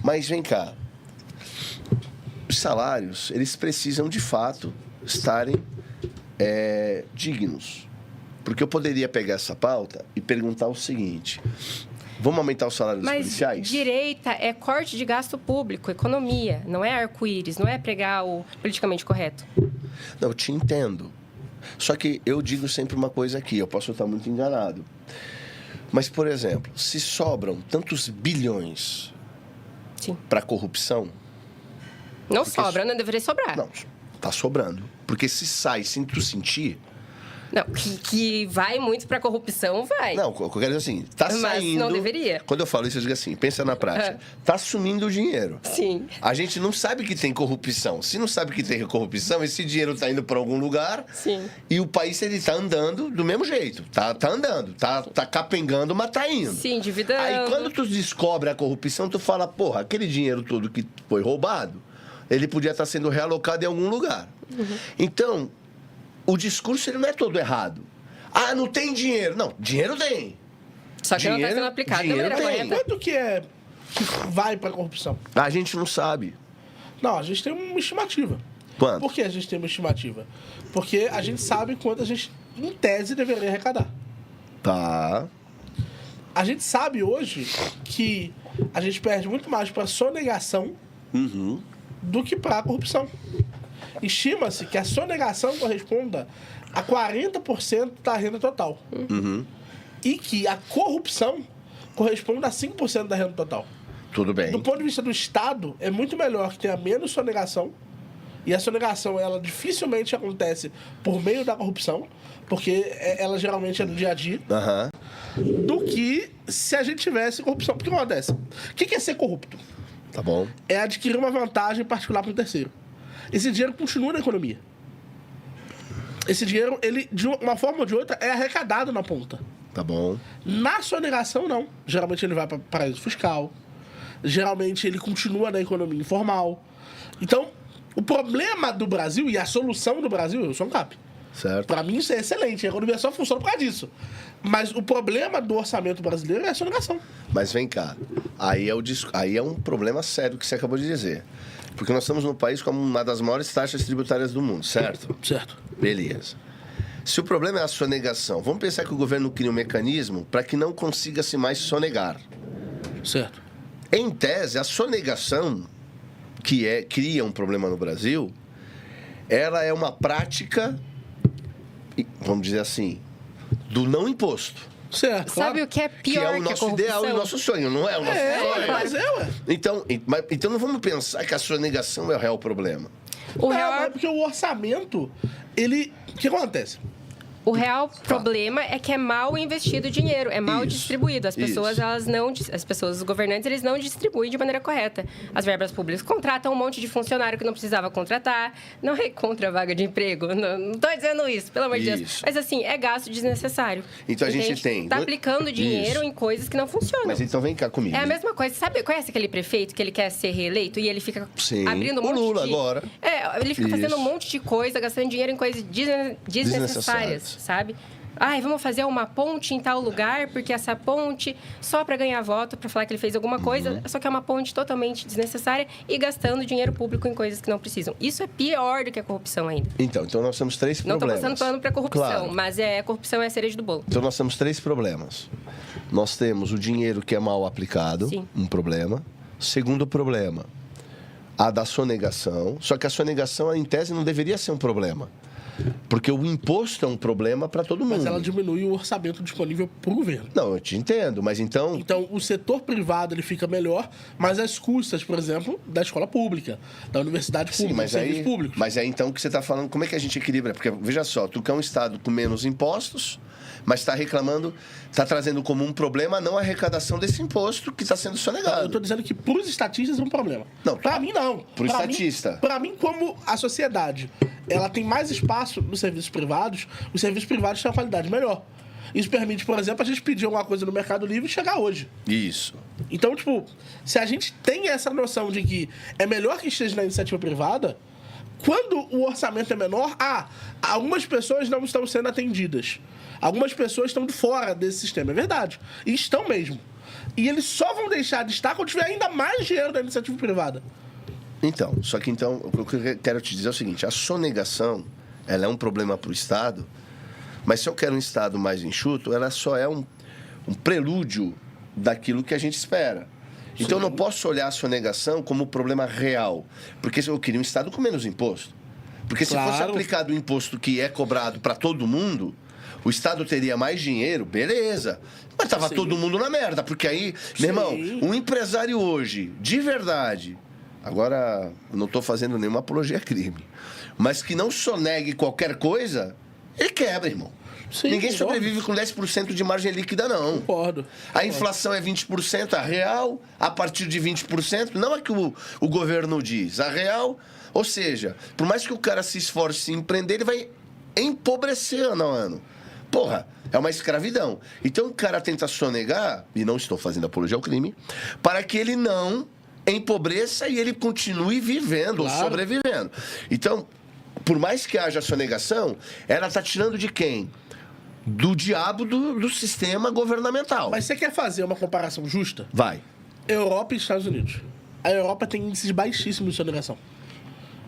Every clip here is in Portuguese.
Mas vem cá. Os salários, eles precisam, de fato, estarem dignos. Porque eu poderia pegar essa pauta e perguntar o seguinte: vamos aumentar o salário dos policiais? Mas direita é corte de gasto público, economia, não é arco-íris, não é pregar o politicamente correto. Não, eu te entendo. Só que eu digo sempre uma coisa aqui, eu posso estar muito enganado. Mas, por exemplo, se sobram tantos bilhões para corrupção... Não sobra, não deveria sobrar. Não, está sobrando. Porque se sai sem tu sentir... Não, que vai muito para corrupção, vai. Não, eu quero dizer assim, tá saindo... Mas não deveria. Quando eu falo isso, eu digo assim, pensa na prática. Tá sumindo o dinheiro. Sim. A gente não sabe que tem corrupção. Se não sabe que tem corrupção, esse dinheiro tá indo para algum lugar. Sim. E o país, ele tá andando do mesmo jeito. Tá andando. Tá capengando, mas tá indo. Sim, endividando. Aí, quando tu descobre a corrupção, tu fala, porra, aquele dinheiro todo que foi roubado, ele podia estar sendo realocado em algum lugar. Uhum. Então... O discurso ele não é todo errado. Ah, não tem dinheiro. Não, dinheiro tem. Só que não está sendo aplicado da maneira correta. Quanto que vai para a corrupção? A gente não sabe. Não, a gente tem uma estimativa. Quanto? Por que a gente tem uma estimativa? Porque a gente sabe quanto a gente, em tese, deveria arrecadar. Tá. A gente sabe hoje que a gente perde muito mais para sonegação do que para a corrupção. Estima-se que a sonegação corresponda a 40% da renda total. E que a corrupção corresponda a 5% da renda total. Tudo bem. Do ponto de vista do Estado, é muito melhor que tenha menos sonegação. E a sonegação, ela dificilmente acontece por meio da corrupção, porque ela geralmente é do dia a dia, do que se a gente tivesse corrupção. Porque o que acontece? O que é ser corrupto? Tá bom. É adquirir uma vantagem particular para um terceiro. Esse dinheiro continua na economia. Esse dinheiro, ele, de uma forma ou de outra, é arrecadado na ponta. Tá bom. Na sonegação, não. Geralmente ele vai para paraíso fiscal. Geralmente ele continua na economia informal. Então, o problema do Brasil e a solução do Brasil, eu sou um CAP. Certo. Para mim isso é excelente. A economia só funciona por causa disso. Mas o problema do orçamento brasileiro é a sonegação. Mas vem cá. Aí é um problema sério que você acabou de dizer. Porque nós estamos num país com uma das maiores taxas tributárias do mundo, certo? Certo. Beleza. Se o problema é a sonegação, vamos pensar que o governo cria um mecanismo para que não consiga-se mais sonegar. Certo. Em tese, a sonegação, que cria um problema no Brasil, ela é uma prática, vamos dizer assim, do não imposto. Certo. Sabe o que é pior que é o nosso ideal e o nosso sonho, não é o nosso sonho? Mas ué. Então não vamos pensar que a sonegação é o real problema. O Não, real, é porque o orçamento, ele... O que acontece? o real problema é que é mal investido o dinheiro, é mal Isso. distribuído. As pessoas, Isso. elas não, as pessoas, os governantes, eles não distribuem de maneira correta. As verbas públicas contratam um monte de funcionário que não precisava contratar. Não é contra a vaga de emprego, não estou dizendo isso, pelo amor de Deus. Isso. Mas assim, é gasto desnecessário. Então a gente tem... Está aplicando dinheiro em coisas que não funcionam. Mas então vem cá comigo. É a mesma coisa. Conhece aquele prefeito que ele quer ser reeleito e ele fica Sim. abrindo um O monte Lula de... agora. Ele fica Isso. fazendo um monte de coisa, gastando dinheiro em coisas desnecessárias, sabe? Ai, vamos fazer uma ponte em tal lugar, porque essa ponte, só para ganhar voto, para falar que ele fez alguma coisa, só que é uma ponte totalmente desnecessária e gastando dinheiro público em coisas que não precisam. Isso é pior do que a corrupção ainda. Então nós temos três Não problemas. estou passando pano para corrupção, Claro. mas a corrupção é a cereja do bolo. Então nós temos três problemas. Nós temos o dinheiro que é mal aplicado, Sim. um problema. Segundo problema, a da sonegação. Só que a sonegação, em tese, não deveria ser um problema. Porque o imposto é um problema para todo mundo. Mas ela diminui o orçamento disponível para o governo. Não, eu te entendo, mas então... Então, o setor privado ele fica melhor, mas as custas, por exemplo, da escola pública, da universidade pública, Sim, mas dos serviços públicos. Mas aí então o que você está falando, como é que a gente equilibra? Porque, veja só, tu quer um Estado com menos impostos, mas está reclamando, está trazendo como um problema não a arrecadação desse imposto que está sendo sonegado. Eu estou dizendo que para os estatistas é um problema. Não, para mim, não. pro estatista. Para mim, como a sociedade ela tem mais espaço nos serviços privados, os serviços privados têm uma qualidade melhor. Isso permite, por exemplo, a gente pedir alguma coisa no Mercado Livre e chegar hoje. Isso. Então, tipo, se a gente tem essa noção de que é melhor que esteja na iniciativa privada, quando o orçamento é menor, algumas pessoas não estão sendo atendidas. Algumas pessoas estão de fora desse sistema. É verdade. E estão mesmo. E eles só vão deixar de estar quando tiver ainda mais dinheiro da iniciativa privada. Então, o que eu quero te dizer é o seguinte, a sonegação, ela é um problema para o Estado, mas se eu quero um Estado mais enxuto, ela só é um prelúdio daquilo que a gente espera. Então, eu não posso olhar a sonegação como problema real, porque eu queria um Estado com menos imposto. Porque se fosse aplicado o imposto que é cobrado para todo mundo, o Estado teria mais dinheiro, beleza. Mas estava todo mundo na merda, porque aí, meu irmão, um empresário hoje, de verdade, agora eu não estou fazendo nenhuma apologia a crime, mas que não sonegue qualquer coisa, ele quebra, irmão. Sim, ninguém sobrevive com 10% de margem líquida, não. Concordo. A inflação é 20%, a real, a partir de 20%, não é que o governo diz, a real, ou seja, por mais que o cara se esforce em empreender, ele vai empobrecer ano a ano. Porra, é uma escravidão. Então o cara tenta sonegar, e não estou fazendo apologia ao crime, para que ele não empobreça e ele continue vivendo, ou sobrevivendo. Então, por mais que haja sonegação, ela está tirando de quem? Do diabo do sistema governamental. Mas você quer fazer uma comparação justa? Vai. Europa e Estados Unidos. A Europa tem índices baixíssimos de sonegação.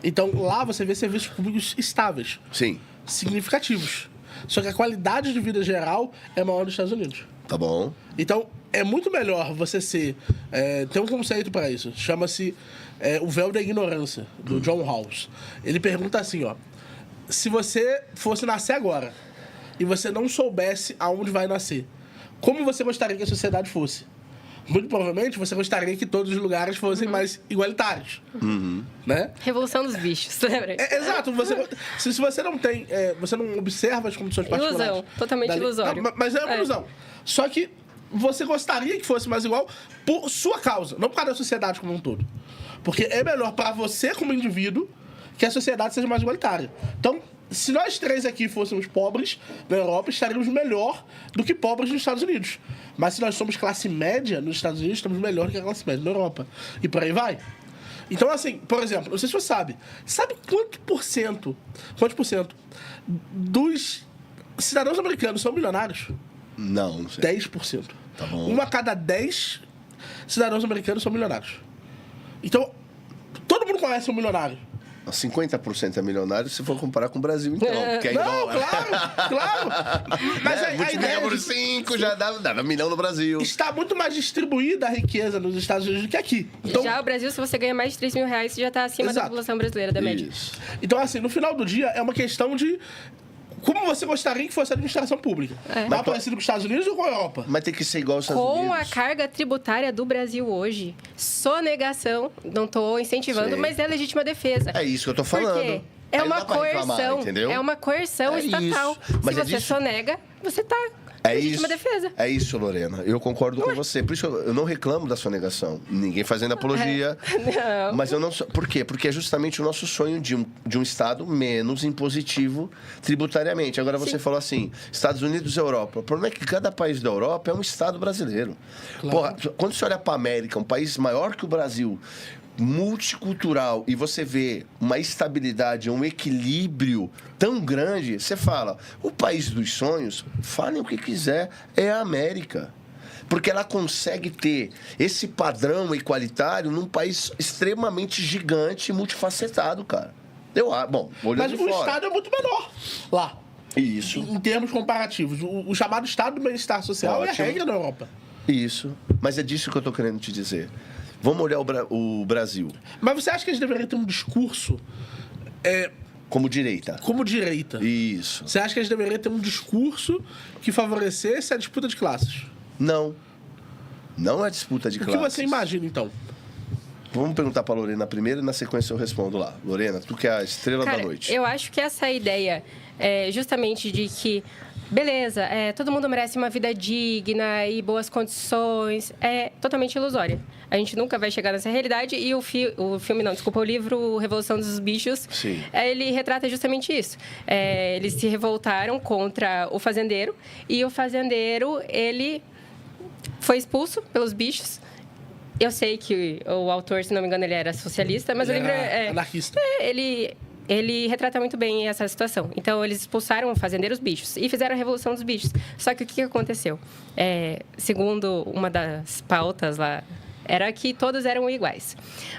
Então, lá você vê serviços públicos estáveis. Sim. Significativos. Só que a qualidade de vida geral é maior nos Estados Unidos. Tá bom. Então, é muito melhor você ser... tem um conceito para isso. Chama-se o véu da ignorância, do John Rawls. Ele pergunta assim, ó. Se você fosse nascer agora e você não soubesse aonde vai nascer, como você gostaria que a sociedade fosse? Muito provavelmente você gostaria que todos os lugares fossem mais igualitários. Né? Revolução dos bichos, lembra? Exato. Se você não tem... você não observa as condições particulares... Ilusão. Totalmente ilusório. Não, mas é uma ilusão. Só que você gostaria que fosse mais igual por sua causa, não por causa da sociedade como um todo. Porque é melhor para você como indivíduo que a sociedade seja mais igualitária. Então, se nós três aqui fôssemos pobres na Europa, estaríamos melhor do que pobres nos Estados Unidos. Mas se nós somos classe média nos Estados Unidos, estamos melhor que a classe média na Europa. E por aí vai. Então, assim, por exemplo, não sei se você sabe quantos por cento dos cidadãos americanos são milionários? Não sei. 10%. Tá bom. 1 a cada 10 cidadãos americanos são milionários. Então, todo mundo conhece um milionário. 50% é milionário se for comparar com o Brasil, então. Porque aí Não, claro. Mas a ideia por 5 já dá 1 milhão no Brasil. Está muito mais distribuída a riqueza nos Estados Unidos do que aqui. Então, já o Brasil, se você ganha mais de 3 mil reais, você já está acima da população brasileira, da média. Isso. Então, assim, no final do dia, é uma questão de como você gostaria que fosse a administração pública. Mais parecido com os Estados Unidos ou com a Europa? Mas tem que ser igual aos Estados Unidos. Com a carga tributária do Brasil hoje, sonegação, não estou incentivando, mas é legítima defesa. É isso que eu estou falando. Porque é uma coerção, é uma coerção estatal. Mas se você sonega, você está legítima defesa. É isso, Lorena. Eu concordo com você. Por isso eu não reclamo da sonegação. Ninguém fazendo apologia. Não. Mas eu não... Por quê? Porque é justamente o nosso sonho de um Estado menos impositivo tributariamente. Agora você falou assim, Estados Unidos e Europa. O problema é que cada país da Europa é um Estado brasileiro. Claro. Porra, quando você olha para a América, um país maior que o Brasil, multicultural, e você vê uma estabilidade, um equilíbrio tão grande, você fala, o país dos sonhos, falem o que quiser, é a América. Porque ela consegue ter esse padrão igualitário num país extremamente gigante e multifacetado, cara. Bom, olhando de fora. Mas o Estado é muito menor lá. Isso. Em termos comparativos. O chamado Estado do Bem-Estar Social é a regra da Europa. Isso. Mas é disso que eu estou querendo te dizer. Vamos olhar o Brasil. Mas você acha que eles deveriam ter um discurso... Como direita. Como direita. Isso. Você acha que eles deveriam ter um discurso que favorecesse a disputa de classes? Não. Não é disputa de classes. O que você imagina, então? Vamos perguntar para a Lorena primeiro e na sequência eu respondo lá. Lorena, tu que é a estrela da noite. Eu acho que essa ideia justamente de que beleza, todo mundo merece uma vida digna e boas condições, é totalmente ilusória. A gente nunca vai chegar nessa realidade e o livro Revolução dos Bichos, ele retrata justamente isso. Eles se revoltaram contra o fazendeiro e o fazendeiro, ele foi expulso pelos bichos. Eu sei que o autor, se não me engano, ele era socialista, mas o livro anarquista. Ele ele retrata muito bem essa situação. Então, eles expulsaram fazendeiros bichos e fizeram a Revolução dos Bichos. Só que o que aconteceu? Segundo uma das pautas lá, era que todos eram iguais.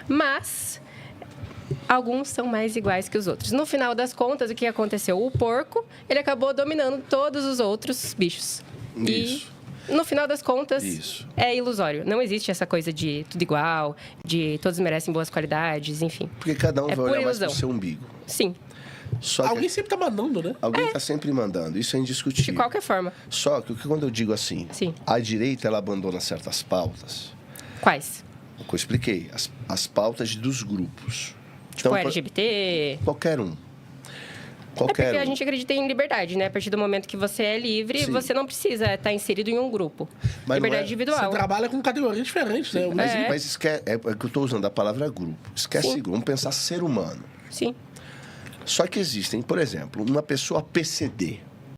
Mas alguns são mais iguais que os outros. No final das contas, o que aconteceu? O porco, ele acabou dominando todos os outros bichos. Isso. E, no final das contas, é ilusório. Não existe essa coisa de tudo igual, de todos merecem boas qualidades, enfim. Porque cada um vai olhar mais pro seu umbigo. Sim. Alguém sempre tá mandando, né? Alguém tá sempre mandando. Isso é indiscutível. De qualquer forma. Só que quando eu digo assim, a direita, ela abandona certas pautas. Quais? O que eu expliquei. As pautas dos grupos. Tipo, LGBT? Qualquer um. Porque a gente acredita em liberdade, né? A partir do momento que você é livre, você não precisa estar inserido em um grupo. Mas liberdade individual. Você trabalha com categorias diferentes, né? Mas esquece, é que eu estou usando a palavra grupo. Esquece grupo, vamos pensar ser humano. Sim. Só que existem, por exemplo, uma pessoa PCD.